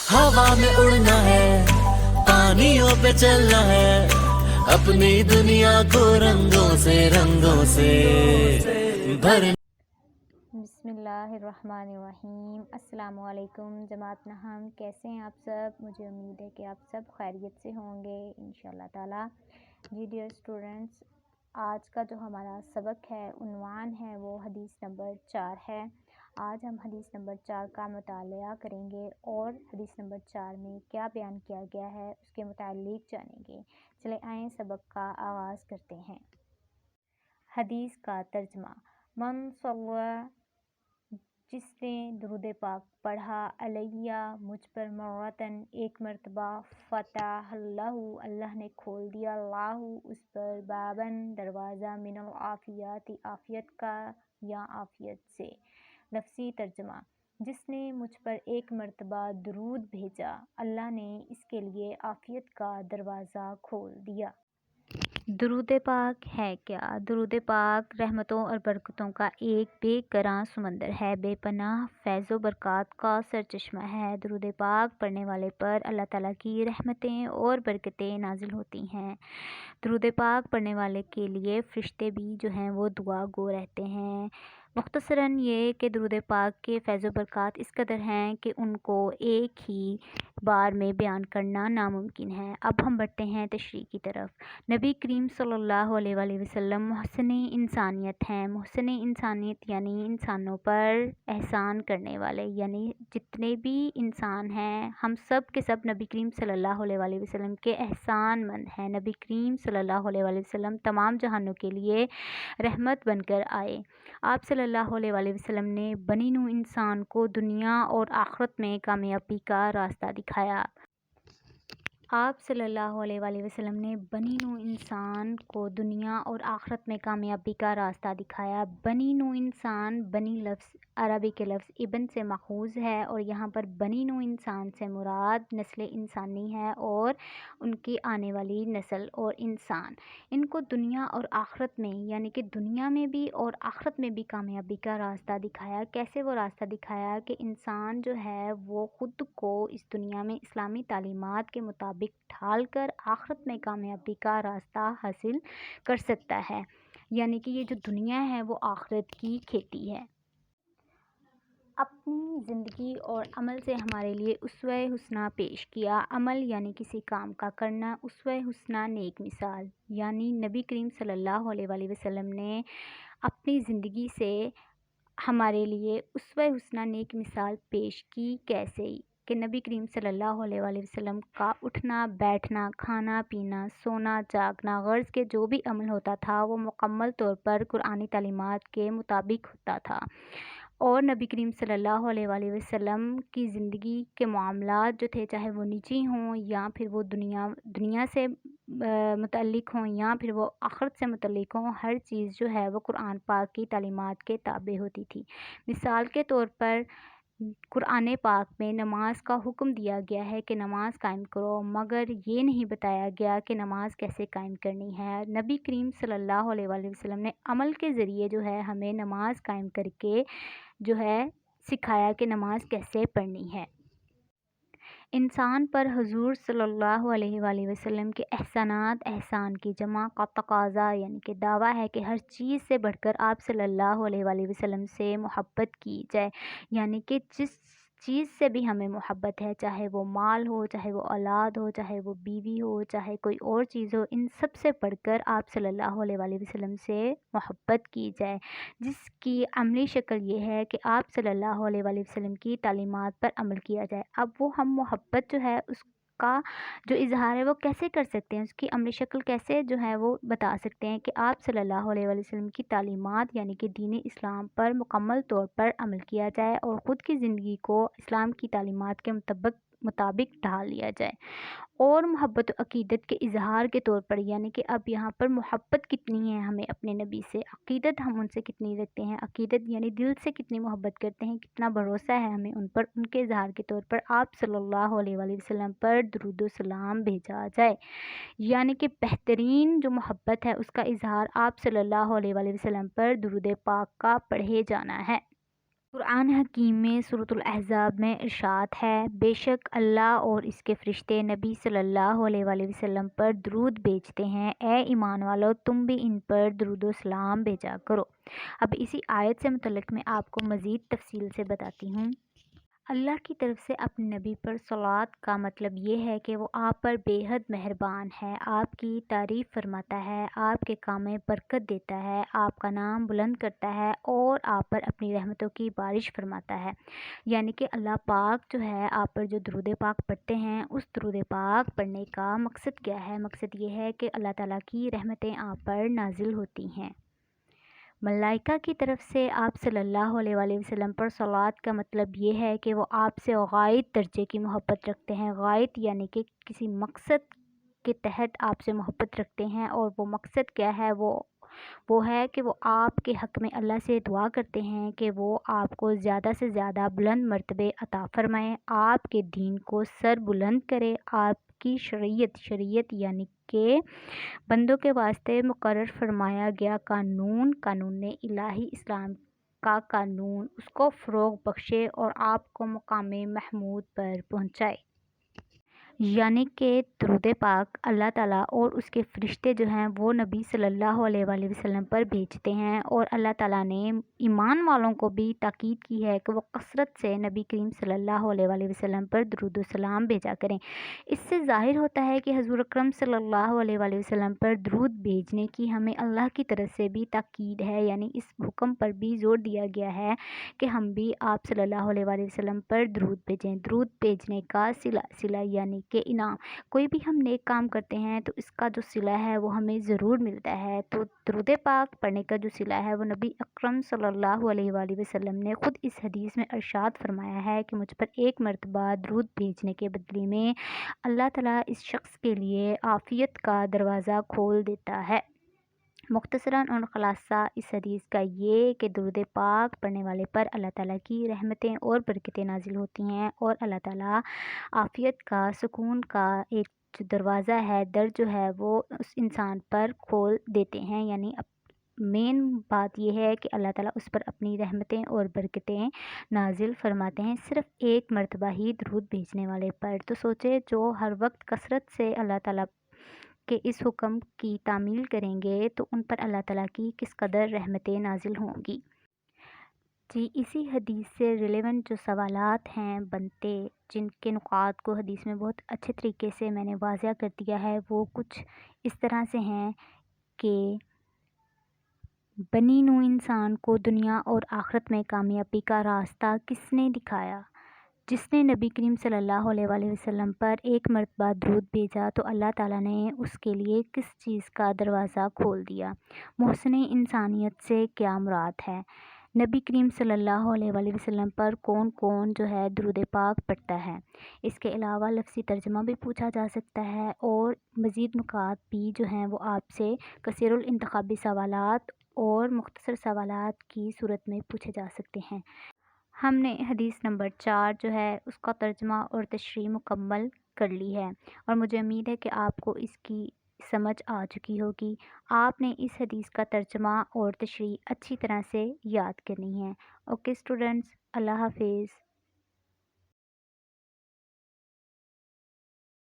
हवा में उड़ना है, पानियों पे चलना है, अपनी दुनिया को रंगों से भर। बिस्मिल्लाहिर्रहमानिर्रहीम। अस्सलामुअलैकुम जमात नहम, कैसे हैं आप सब। मुझे उम्मीद है कि आप सब खैरियत से होंगे इंशाल्लाह ताला। जी डियर स्टूडेंट्स, आज का जो हमारा सबक है, उन्वान है, वो हदीस नंबर 4 है। आज हम हदीस नंबर 4 का मुताला करेंगे और हदीस नंबर 4 में क्या बयान किया गया है उसके मुतालिक जानेंगे। चले आएँ सबक का आगाज़ करते हैं। हदीस का तर्जमा। मन सल्ला, जिसने दुरूद पाक पढ़ा, अलैया, मुझ पर, मरतन, एक मरतबा, फ़तहल्लाहु, अल्लाह ने खोल दिया, लाहु, उस पर, बाबन, दरवाज़ा, मिनल आफ़ियाति, आफ़ियत का या आफ़ियत से। लफ्ज़ी तर्जमा। जिसने मुझ पर एक मरतबा दुरूद भेजा, अल्लाह ने इसके लिए आफ़ियत का दरवाज़ा खोल दिया। दुरूद पाक है क्या? दुरूद पाक रहमतों और बरकतों का एक बेकरां समंदर है, बेपनाह फैज़ो बरक़ात का सरचश्मा है। दुरूद पाक पढ़ने वाले पर अल्लाह ताला की रहमतें और बरकतें नाजिल होती हैं। दुरूद पाक पढ़ने वाले के लिए फ़रिश्ते भी जो हैं वो दुआ गो रहते हैं। मुख्तसरन ये कि दुरूद पाक के फैज़ व बरक़ात इस कदर हैं कि उनको एक ही बार में बयान करना नामुमकिन है। अब हम बढ़ते हैं तशरीह की तरफ। नबी करीम सल्लल्लाहु अलैहि वसल्लम मुहस्सिन इंसानियत हैं। मुहस्सिन इंसानियत यानी इंसानों पर एहसान करने वाले, यानी जितने भी इंसान हैं हम सब के सब नबी करीम सल्लल्लाहु अलैहि वसल्लम के एहसान मंद हैं। नबी करीम सल्लल्लाहु अलैहि वसल्लम तमाम जहानों के लिए रहमत बनकर आए। आप सल्लल्लाहु अलैहि वसल्लम ने बनी नूह इंसान को दुनिया और आखिरत में कामयाबी का रास्ता दिखाया। आप सल्लल्लाहु अलैहि वसल्लम ने बनी नूह इंसान को दुनिया और आखिरत में कामयाबी का रास्ता दिखाया। बनी नूह इंसान, बनी लफ्ज़ अरबी के लफ्ज़ इब्न से माखूज़ है और यहाँ पर बनी नूह इंसान से मुराद नस्ल इंसानी है और उनकी आने वाली नस्ल और इंसान। इनको दुनिया और आखिरत में, यानी कि दुनिया में भी और आखिरत में भी कामयाबी का रास्ता दिखाया। कैसे वो रास्ता दिखाया कि इंसान जो है वो ख़ुद को इस दुनिया में इस्लामी तालीमात के मुताबिक ढाल कर आखिरत में कामयाबी का रास्ता हासिल कर सकता है। यानी कि ये जो दुनिया है वो आखिरत की खेती है। अपनी ज़िंदगी और अमल से हमारे लिए उसवे हुस्ना पेश किया। अमल यानी किसी काम का करना, उसवे हुस्ना नेक मिसाल, यानी नबी करीम सल्लल्लाहु अलैहि वसल्लम ने अपनी ज़िंदगी से हमारे लिए उसवे हुस्ना नेक मिसाल पेश की। कैसे कि नबी करीम सल्लल्लाहु अलैहि वसल्लम का उठना बैठना, खाना पीना, सोना जागना, गर्ज़ के जो भी अमल होता था वो मुकम्मल तौर पर कुरानी तालीमात के मुताबिक होता था। और नबी करीम सल्लल्लाहु अलैहि वसल्लम की ज़िंदगी के मामलात जो थे, चाहे वो निजी हों या फिर वो दुनिया से मुतल्लिक़ हों या फिर वो आखिरत से मुतल्लिक़ हों, हर चीज़ जो है वो कुरान पाक की तालीमात के ताबे होती थी। मिसाल के तौर पर कुरान पाक में नमाज का हुक्म दिया गया है कि नमाज कायम करो, मगर ये नहीं बताया गया कि नमाज कैसे कायम करनी है। नबी करीम सल्लल्लाहु अलैहि वसल्लम ने अमल के ज़रिए जो है हमें नमाज कायम करके जो है सिखाया कि नमाज कैसे पढ़नी है। इंसान पर हुज़ूर सल्लल्लाहु अलैहि वसल्लम के एहसानात, एहसान की जमा का तकाज़ा, यानी कि दावा है कि हर चीज़ से बढ़कर आप सल्लल्लाहु अलैहि वसल्लम से मोहब्बत की जाए। यानी कि जिस चीज़ से भी हमें मोहब्बत है, चाहे वो माल हो, चाहे वो औलाद हो, चाहे वो बीवी हो, चाहे कोई और चीज़ हो, इन सब से बढ़कर आप सल्लल्लाहु अलैहि वसल्लम से मोहब्बत की जाए, जिसकी अमली शक्ल ये है कि आप सल्लल्लाहु अलैहि वसल्लम की तालीमात पर अमल किया जाए। अब वो हम मोहब्बत जो है उसका जो इज़हार है वो कैसे कर सकते हैं, उसकी अमली शक्ल कैसे जो है वो बता सकते हैं कि आप सल्लल्लाहु अलैहि वसल्लम की तालीमात यानी कि दीन इस्लाम पर मुकम्मल तौर पर अमल किया जाए और ख़ुद की ज़िंदगी को इस्लाम की तालीमात के मुताबिक ढाल लिया जाए। और मोहब्बत अक़ीदत के इज़हार के तौर पर, यानी कि अब यहाँ पर मोहब्बत कितनी है हमें अपने नबी से, अक़ीदत हम उनसे कितनी रखते हैं, अक़ीदत यानी दिल से कितनी मोहब्बत करते हैं, कितना भरोसा है हमें उन पर, उनके इज़हार के तौर पर आप सल्लल्लाहु अलैहि वसल्लम पर दुरूद व सलाम भेजा जाए। यानी कि बेहतरीन जो मोहब्बत है उसका इज़हार आप सल्लल्लाहु अलैहि वसल्लम पर दुरूद पाक का पढ़े जाना है। قرآن حکیم میں سورۃ الاحزاب میں ارشاد ہے، بے شک اللہ اور اس کے فرشتے نبی صلی اللہ علیہ وآلہ وسلم پر درود بھیجتے ہیں، اے ایمان والو تم بھی ان پر درود و سلام بھیجا کرو۔ اب اسی آیت سے متعلق میں آپ کو مزید تفصیل سے بتاتی ہوں۔ اللہ کی طرف سے اپنے نبی پر صلوات کا مطلب یہ ہے کہ وہ آپ پر بے حد مہربان ہے، آپ کی تعریف فرماتا ہے، آپ کے کام میں برکت دیتا ہے، آپ کا نام بلند کرتا ہے اور آپ پر اپنی رحمتوں کی بارش فرماتا ہے۔ یعنی کہ اللہ پاک جو ہے آپ پر جو درود پاک پڑھتے ہیں، اس درود پاک پڑھنے کا مقصد کیا ہے؟ مقصد یہ ہے کہ اللہ تعالیٰ کی رحمتیں آپ پر نازل ہوتی ہیں۔ ملائکہ کی طرف سے آپ صلی اللہ علیہ وآلہ وسلم پر صلوات کا مطلب یہ ہے کہ وہ آپ سے غائب درجے کی محبت رکھتے ہیں۔ غائب یعنی کہ کسی مقصد کے تحت آپ سے محبت رکھتے ہیں، اور وہ مقصد کیا ہے؟ وہ ہے کہ وہ آپ کے حق میں اللہ سے دعا کرتے ہیں کہ وہ آپ کو زیادہ سے زیادہ بلند مرتبے عطا فرمائیں، آپ کے دین کو سر بلند کرے، آپ کی شریعت یعنی کہ بندوں کے واسطے مقرر فرمایا گیا قانون الہی اسلام کا قانون، اس کو فروغ بخشے اور آپ کو مقام محمود پر پہنچائے۔ یعنی کہ درود پاک اللہ تعالیٰ اور اس کے فرشتے جو ہیں وہ نبی صلی اللہ علیہ وآلہ وسلم پر بھیجتے ہیں، اور اللہ تعالیٰ نے ایمان والوں کو بھی تاکید کی ہے کہ وہ کثرت سے نبی کریم صلی اللہ علیہ وآلہ وسلم پر درود و سلام بھیجا کریں۔ اس سے ظاہر ہوتا ہے کہ حضور اکرم صلی اللہ علیہ وآلہ وسلم پر درود بھیجنے کی ہمیں اللہ کی طرف سے بھی تاکید ہے، یعنی اس حکم پر بھی زور دیا گیا ہے کہ ہم بھی آپ صلی اللہ علیہ وآلہ وسلم پر درود بھیجیں۔ درود بھیجنے کا صلہ یعنی کہ انعام، کوئی بھی ہم نیک کام کرتے ہیں تو اس کا جو صلہ ہے وہ ہمیں ضرور ملتا ہے۔ تو درود پاک پڑھنے کا جو صلہ ہے وہ نبی اکرم صلی اللہ علیہ وآلہ وسلم نے خود اس حدیث میں ارشاد فرمایا ہے کہ مجھ پر ایک مرتبہ درود بھیجنے کے بدلے میں اللہ تعالیٰ اس شخص کے لیے عافیت کا دروازہ کھول دیتا ہے۔ مختصراً اور خلاصہ اس حدیث کا یہ کہ درود پاک پڑھنے والے پر اللہ تعالیٰ کی رحمتیں اور برکتیں نازل ہوتی ہیں، اور اللہ تعالیٰ عافیت کا، سکون کا ایک جو دروازہ ہے، در جو ہے وہ اس انسان پر کھول دیتے ہیں۔ یعنی مین بات یہ ہے کہ اللہ تعالیٰ اس پر اپنی رحمتیں اور برکتیں نازل فرماتے ہیں صرف ایک مرتبہ ہی درود بھیجنے والے پر۔ تو سوچے جو ہر وقت کثرت سے اللہ تعالیٰ کہ اس حکم کی تعمیل کریں گے تو ان پر اللہ تعالیٰ کی کس قدر رحمتیں نازل ہوں گی۔ جی، اسی حدیث سے ریلیونٹ جو سوالات ہیں بنتے، جن کے نکات کو حدیث میں بہت اچھے طریقے سے میں نے واضح کر دیا ہے، وہ کچھ اس طرح سے ہیں کہ بنی نوع انسان کو دنیا اور آخرت میں کامیابی کا راستہ کس نے دکھایا؟ جس نے نبی کریم صلی اللہ علیہ وآلہ وسلم پر ایک مرتبہ درود بھیجا تو اللہ تعالیٰ نے اس کے لیے کس چیز کا دروازہ کھول دیا؟ محسن انسانیت سے کیا مراد ہے؟ نبی کریم صلی اللہ علیہ وآلہ وسلم پر کون کون جو ہے درود پاک پڑھتا ہے؟ اس کے علاوہ لفظی ترجمہ بھی پوچھا جا سکتا ہے، اور مزید نکات بھی جو ہیں وہ آپ سے کثیر الانتخابی سوالات اور مختصر سوالات کی صورت میں پوچھے جا سکتے ہیں۔ ہم نے حدیث نمبر 4 جو ہے اس کا ترجمہ اور تشریح مکمل کر لی ہے، اور مجھے امید ہے کہ آپ کو اس کی سمجھ آ چکی ہوگی۔ آپ نے اس حدیث کا ترجمہ اور تشریح اچھی طرح سے یاد کرنی ہے۔ اوکے اسٹوڈنٹس، اللہ حافظ۔